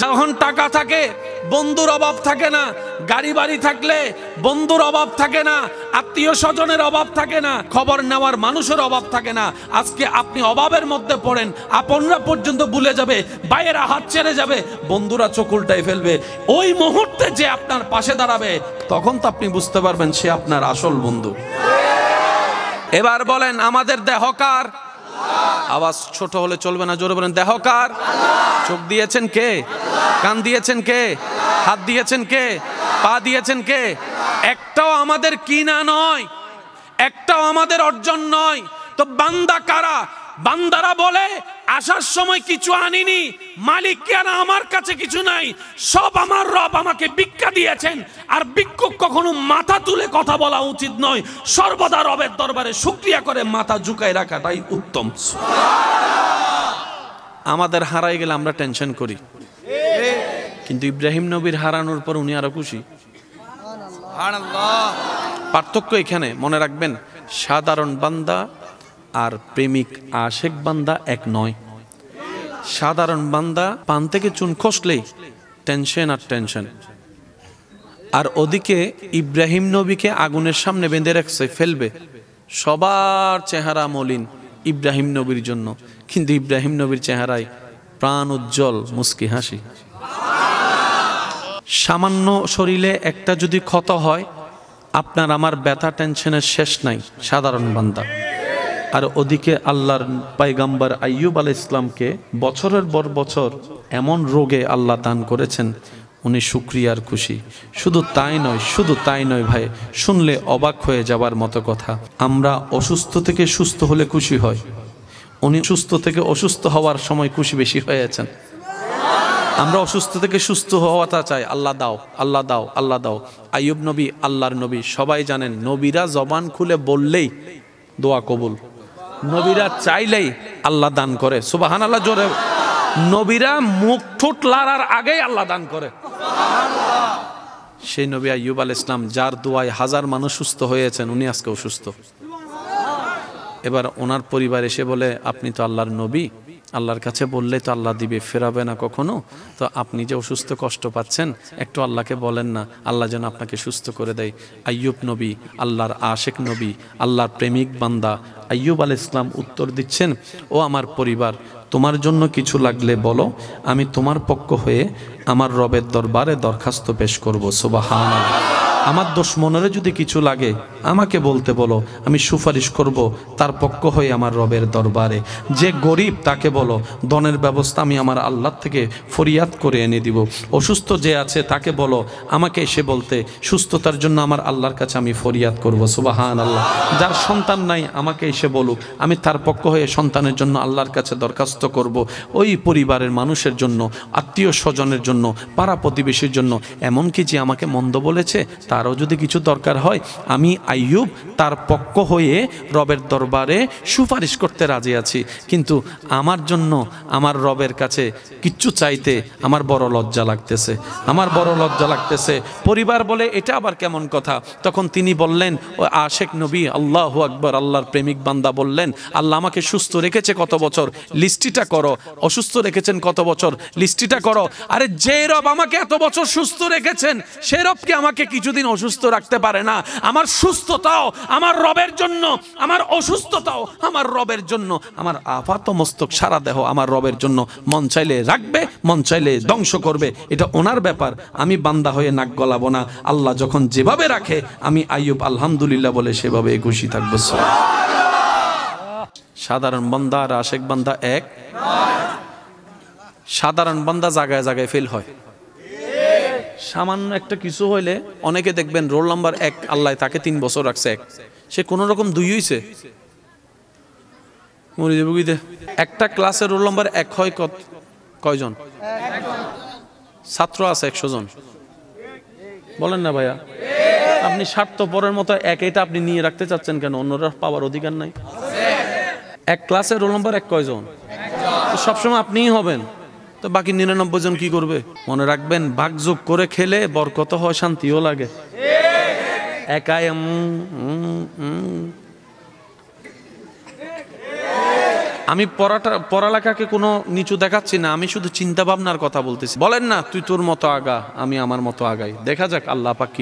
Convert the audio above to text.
যখন টাকা থাকে বন্ধুর অভাব থাকে না, গাড়ি বাড়ি থাকলে বন্ধুর অভাব থাকে না, আত্মীয় স্বজনের অভাব থাকে না, খবর নেওয়ার মানুষের অভাব থাকে না। আজকে আপনি অভাবের মধ্যে পড়েন, আপনরা পর্যন্ত ভুলে যাবে, ভাইয়েরা হাত ছেড়ে যাবে, বন্ধুরা চোখ উল্টাই ফেলবে। ওই মুহূর্তে যে আপনার পাশে দাঁড়াবে তখন তো আপনি বুঝতে পারবেন সে আপনার আসল বন্ধু। এবার বলেন আমাদের দেহ কার? আওয়াজ ছোট হলে চলবে না, জোরে বলেন দেহ কার? চোখ দিয়েছেন কে? কান দিয়েছেন কে? হাত দিয়েছেন কে? পা দিয়েছেন কে? একটাও আমাদের কিনা নয়, একটাও আমাদের অর্জন নয়। তো বান্দা কারা? বান্দারা বলে আসার সময় কিছু আনিনি, মালিক কেন আমার কাছে কিছু নাই, সব আমার রব আমাকে ভিক্ষা দিয়েছেন। আর ভিক্ষুক কখনো মাথা তুলে কথা বলা উচিত নয়, সর্বদা রবের দরবারে শুকরিয়া করে মাথা ঝুঁকায় রাখাটাই উত্তম। আমাদের হারাই গেলে আমরা টেনশন করি, কিন্তু ইব্রাহিম নবীর হারানোর পর উনি আরো খুশি। পার্থক্য এখানে মনে রাখবেন, সাধারণ বান্দা আর প্রেমিক আশেক বান্দা এক নয়। সাধারণ বান্দা পান থেকে চুন খসলেই টেনশন আর টেনশন, আর ওদিকে ইব্রাহিম নবীকে আগুনের সামনে বেঁধে রাখছে, ফেলবে, সবার চেহারা মলিন ইব্রাহিম নবীর জন্য, কিন্তু ইব্রাহিম নবীর চেহারায় প্রাণ উজ্জ্বল মুস্কি হাসি। সামান্য শরীরে একটা যদি ক্ষত হয় আপনার আমার ব্যথা টেনশনের শেষ নাই, সাধারণ বান্দা। আর ওদিকে আল্লাহর পয়গম্বর আইয়ুব আলাইহিস সালামকে বছরের পর বছর এমন রোগে আল্লাহ দান করেছেন, উনি শুকরিয়ার খুশি। শুধু তাই নয় ভাই, শুনলে অবাক হয়ে যাবার মতো কথা। আমরা অসুস্থ থেকে সুস্থ হলে খুশি হয়, উনি সুস্থ থেকে অসুস্থ হওয়ার সময় খুশি বেশি হয়েছেন। আমরা অসুস্থ থেকে সুস্থ হওয়াটা চাই, আল্লাহ দাও, আল্লাহ দাও, আল্লাহ দাও। আইয়ুব নবী আল্লাহর নবী, সবাই জানেন নবীরা জবান খুলে বললেই দোয়া কবুল, নবীরা চাইলেই আল্লাহ দান করে। সুবহানাল্লাহ জোরে। নবীরা মুখ ঠোঁট লড়ার আগেই আল্লাহ দান করে। সেই নবী আইয়ুব আলাইহিস সালাম, যার দোয়ায় হাজার মানুষ সুস্থ হয়েছেন, উনি আজকে অসুস্থ। এবার ওনার পরিবার এসে বলে আপনি তো আল্লাহর নবী, আল্লাহর কাছে বললে তো আল্লাহ দিবে, ফেরাবে না কখনো, তো আপনি যে অসুস্থ কষ্ট পাচ্ছেন একটু আল্লাহকে বলেন না, আল্লাহ যেন আপনাকে সুস্থ করে দেয়। আইয়ুব নবী আল্লাহর আশেক নবী, আল্লাহর প্রেমিক বান্দা আইয়ুব আলাইহিস সালাম উত্তর দিচ্ছেন, ও আমার পরিবার, তোমার জন্য কিছু লাগলে বলো, আমি তোমার পক্ষ হয়ে আমার রবের দরবারে দরখাস্ত পেশ করব। সুবহানাল্লাহ। আমার দুশমনের যদি কিছু লাগে আমাকে বলতে বলো, আমি সুপারিশ করব তার পক্ষ হয়ে আমার রবের দরবারে। যে গরিব তাকে বলো, ধনের ব্যবস্থা আমি আমার আল্লাহ থেকে ফরিয়াদ করে এনে দিব। অসুস্থ যে আছে তাকে বলো আমাকে এসে বলতে, সুস্থতার জন্য আমার আল্লাহর কাছে আমি ফরিয়াদ করব। সুবহানাল্লাহ। যার সন্তান নাই আমাকে এসে বলুক, আমি তার পক্ষ হয়ে সন্তানের জন্য আল্লাহর কাছে দরখাস্ত করব। ওই পরিবারের মানুষের জন্য, আত্মীয় স্বজনের জন্য, পাড়া প্রতিবেশীর জন্য, এমনকি যে আমাকে মন্দ বলেছে তারও যদি কিছু দরকার হয়, আমি আইয়ুব তার পক্ষ হয়ে রবের দরবারে সুপারিশ করতে রাজি আছি। কিন্তু আমার জন্য আমার রবের কাছে কিচ্ছু চাইতে আমার বড় লজ্জা লাগতেছে, আমার বড় লজ্জা লাগতেছে। পরিবার বলে এটা আবার কেমন কথা? তখন তিনি বললেন, ও আশেক নবী, আল্লাহু আকবার, আল্লাহর প্রেমিক বান্দা বললেন, আল্লাহ আমাকে সুস্থ রেখেছে কত বছর, লিস্টিটা করো। অসুস্থ রেখেছেন কত বছর, লিস্টিটা করো। আরে যে রব আমাকে এত বছর সুস্থ রেখেছেন, সে রবকে আমাকে কিছুদিন অসুস্থ রাখতে পারে না? আমার সুস্থতাও আমার রবের জন্য, আমার অসুস্থতাও আমার রবের জন্য, আমার আপাত মস্তক সারা দেহ আমার রবের জন্য। মন চাইলে রাখবে, মন চাইলে ধ্বংস করবে, এটা ওনার ব্যাপার। আমি বান্দা হয়ে নাক গলাবো না। আল্লাহ যখন যেভাবে রাখে আমি আইয়ুব আলহামদুলিল্লাহ বলে সেভাবে খুশি থাকবো। সাধারণ বান্দা আর আশেক বান্দা এক। সাধারণ বান্দা জায়গায় জায়গায় ফেল হয়। সামান্য একটা কিছু হইলে অনেকে দেখবেন রোল নাম্বার 1, আল্লাহ তাকে 3 বছর রাখছে 1, সে কোন রকম 2 হইছে, মরে যাবে বুঝতে। একটা ক্লাসের রোল নাম্বার 1 হয় কয়জন? ছাত্র আছে 100 জন, বলেন না ভাইয়া? আপনি স্বার্থপরের মতো এটা আপনি নিয়ে রাখতে চাচ্ছেন কেন? অন্যরা পাওয়ার অধিকার নাই? এক ক্লাসের রোল নাম্বার 1 কয়জন? সবসময় আপনিই হবেন, তো বাকি 99 জন কি করবে? মনে রাখবেন, ভাগযোগ করে খেলে বরকত হয়, শান্তিও লাগে। একাই আমি পড়ালেখাকে কোনো নিচু দেখাচ্ছি না, আমি শুধু চিন্তা ভাবনার কথা বলতেছি। বলেন না তুই তোর মতো আগা, আমি আমার মতো আগাই, দেখা যাক আল্লাহ পাক কি